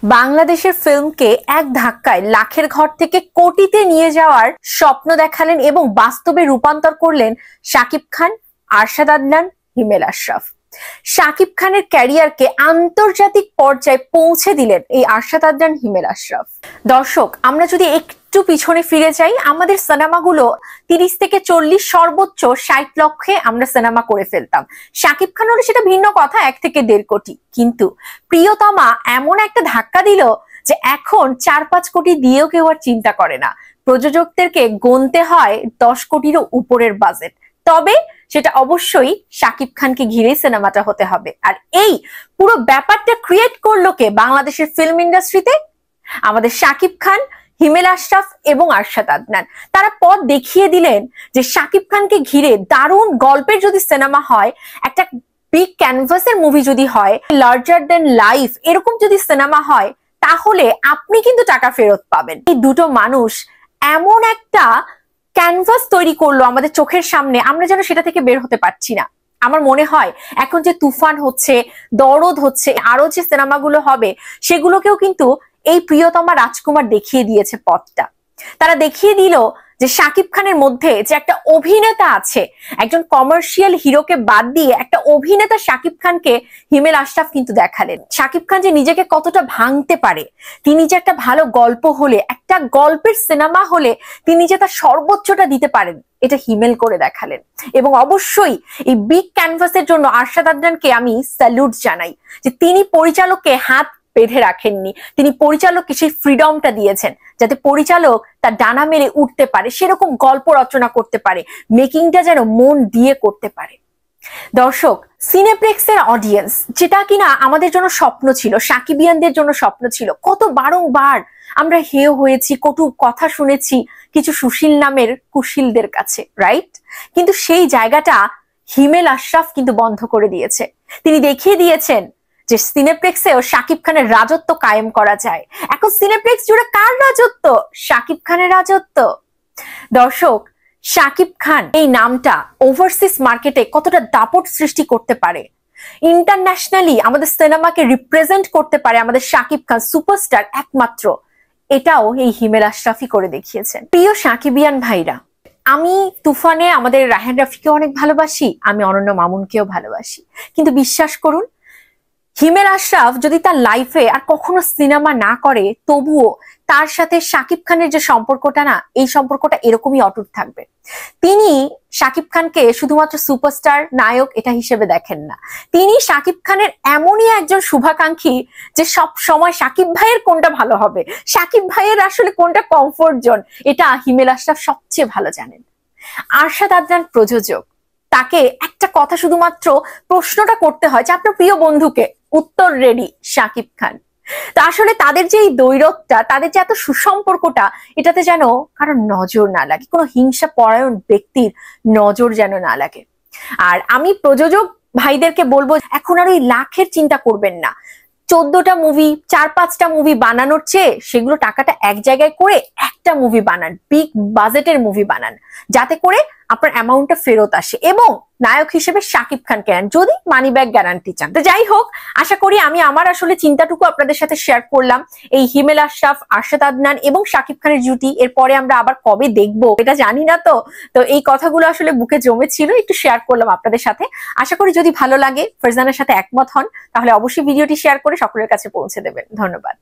বাংলাদেশের ফিল্মকে এক ধাক্কায় লাখের ঘর থেকে কোটিতে নিয়ে যাওয়ার স্বপ্ন দেখালেন এবং বাস্তবে রূপান্তর করলেন শাকিব খান, আরশাদ আদনান, হিমেল আশরাফ। শাকিব খানের ক্যারিয়ারকে আন্তর্জাতিক পর্যায়ে পৌঁছে দিলেন এই আরশাদ আদনান, হিমেল আশরাফ। দর্শক, আমরা যদি একটু পিছনে ফিরে যাই, আমাদের সিনেমাগুলো 30 থেকে 40, সর্বোচ্চ 60 লক্ষে আমরা সিনেমা করে ফেলতাম। শাকিব খান হলে সেটা ভিন্ন কথা, 1 থেকে 1.5 কোটি। কিন্তু প্রিয়তমা এমন একটা ধাক্কা দিল যে এখন 4-5 কোটি দিয়েও কেউ আর চিন্তা করে না। প্রযোজকদেরকে গুনতে হয় 10 কোটিরও উপরের বাজেট। তবে সেটা অবশ্যই শাকিব খানকে ঘিরে সিনেমাটা হতে হবে। আর এই পুরো ব্যাপারটা ক্রিয়েট করলো কে বাংলাদেশের ফিল্ম ইন্ডাস্ট্রিতে? আমাদের শাকিব খান, হিমেল আশরাফ এবং আরশাদ আদনান। তারা পথ দেখিয়ে দিলেন যে শাকিব খানকে ঘিরে দারুণ গল্পের যদি সিনেমা হয়, একটা বিগ ক্যানভাসের মুভি যদি হয়, লার্জার দেন লাইফ এরকম যদি সিনেমা হয়, তাহলে আপনি কিন্তু টাকা ফেরত পাবেন। এই দুটো মানুষ এমন একটা ক্যানভাস তৈরি করলো আমাদের চোখের সামনে, আমরা যেন সেটা থেকে বের হতে পারছি না। আমার মনে হয় এখন যে তুফান হচ্ছে, দরদ হচ্ছে, আরো যে সিনেমাগুলো হবে, সেগুলোকেও কিন্তু এই প্রিয়তমা রাজকুমার দেখিয়ে দিয়েছে পথটা। তারা দেখিয়ে দিল যে শাকিব খানের মধ্যে যে একটা অভিনেতা আছে, একজন কমার্শিয়াল হিরোকে বাদ দিয়ে একটা অভিনেতা শাকিব খানকে হিমেল আশরাফ কিন্তু দেখালেন। শাকিব খান যে নিজেকে কতটা ভাঙতে পারে, তিনি যে একটা ভালো গল্প হলে, একটা গল্পের সিনেমা হলে তিনি যে তার সর্বোচ্চটা দিতে পারেন, এটা হিমেল করে দেখালেন। এবং অবশ্যই এই বিগ ক্যানভাসের জন্য আরশাদ আদনানকে আমি স্যালুট জানাই যে তিনি পরিচালককে হাত বেঁধে রাখেননি, তিনি পরিচালককে সেই ফ্রিডমটা দিয়েছেন যাতে পরিচালক তার ডানা মেলে উঠতে পারে, সেরকম গল্প রচনা করতে পারে, মেকিংটা যেন মন দিয়ে করতে পারে। দর্শক, সিনেপ্লেক্সের অডিয়েন্স, যেটা কিনা আমাদের জন্য স্বপ্ন ছিল, সাকিবিয়ানদের জন্য স্বপ্ন ছিল, কত বারংবার আমরা হেয় হয়েছি, কটু কথা শুনেছি কিছু সুশীল নামের কুশীলদের কাছে, রাইট? কিন্তু সেই জায়গাটা হিমেল আশরাফ কিন্তু বন্ধ করে দিয়েছে। তিনি দেখিয়ে দিয়েছেন যে সিনেপ্লেক্সেও শাকিব খানের রাজত্ব কায়েম করা যায়। এখন সিনেপ্লেক্স জুড়ে কার রাজত্ব? শাকিব খানের রাজত্ব। দর্শক, শাকিব খান এই নামটা ওভারসিজ মার্কেটে কতটা দাপট সৃষ্টি করতে পারে, ইন্টারন্যাশনালি আমাদের সিনেমাকে রিপ্রেজেন্ট করতে পারে আমাদের শাকিব খান সুপারস্টার একমাত্র, এটাও এই হিমেল আশরাফই করে দেখিয়েছেন। প্রিয় শাকিবিয়ান ভাইরা, আমি তুফানে আমাদের রায়হান রাফিকে অনেক ভালোবাসি, আমি অনন্য মামুনকেও ভালোবাসি, কিন্তু বিশ্বাস করুন, হিমেল আশরাফ যদি তার লাইফে আর কখনো সিনেমা না করে, তবুও তার সাথে শাকিব খানের যে সম্পর্কটা না, এই সম্পর্কটা এরকমই অটুট থাকবে। তিনি শাকিব খানকে শুধুমাত্র সুপারস্টার নায়ক এটা হিসেবে দেখেন না, তিনি শাকিব খানের এমনই একজন শুভাকাঙ্ক্ষী যে সব সময় শাকিব ভাইয়ের কোনটা ভালো হবে, শাকিব ভাইয়ের আসলে কোনটা কমফোর্ট জোন, এটা হিমেল আশরাফ সবচেয়ে ভালো জানেন। আরশাদ আদনান প্রযোজক, তাকে একটা কথা শুধুমাত্র প্রশ্নটা করতে হয় যে আপনার প্রিয় বন্ধুকে, উত্তর রেডি শাকিব খান। তা আসলে তাদের যে এই দ্বৈরথটা, তাদের যে এত সুসম্পর্কটা, এটাতে যেন কারণ নজর না লাগে, কোনো হিংসা পরায়ণ ব্যক্তির নজর যেন না লাগে। আর আমি প্রযোজক ভাইদেরকে বলবো, এখন আর ওই লাখের চিন্তা করবেন না। 14টা মুভি, 4-5টা মুভি বানানোর চেয়ে সেগুলো টাকাটা এক জায়গায় করে একটা মুভি বানান, বিগ বাজেটের মুভি বানান, যাতে করে আপনার অ্যামাউন্টটা ফেরত আসে এবং নায়ক হিসেবে শাকিব খানকে আন, যদি মানি ব্যাক গ্যারান্টি চান। তো যাই হোক, আশা করি আমি আমার আসলে চিন্তাটুকু আপনাদের সাথে শেয়ার করলাম। এই হিমেল আশরাফ, আরশাদ আদনান এবং শাকিব খানের জুটি এরপরে আমরা আবার কবে দেখবো এটা জানি না। তো এই কথাগুলো আসলে বুকে জমেছিল, একটু শেয়ার করলাম আপনাদের সাথে। আশা করি যদি ভালো লাগে, ফারজানার সাথে একমত হন, তাহলে অবশ্যই ভিডিওটি শেয়ার করে সকলের কাছে পৌঁছে দেবেন। ধন্যবাদ।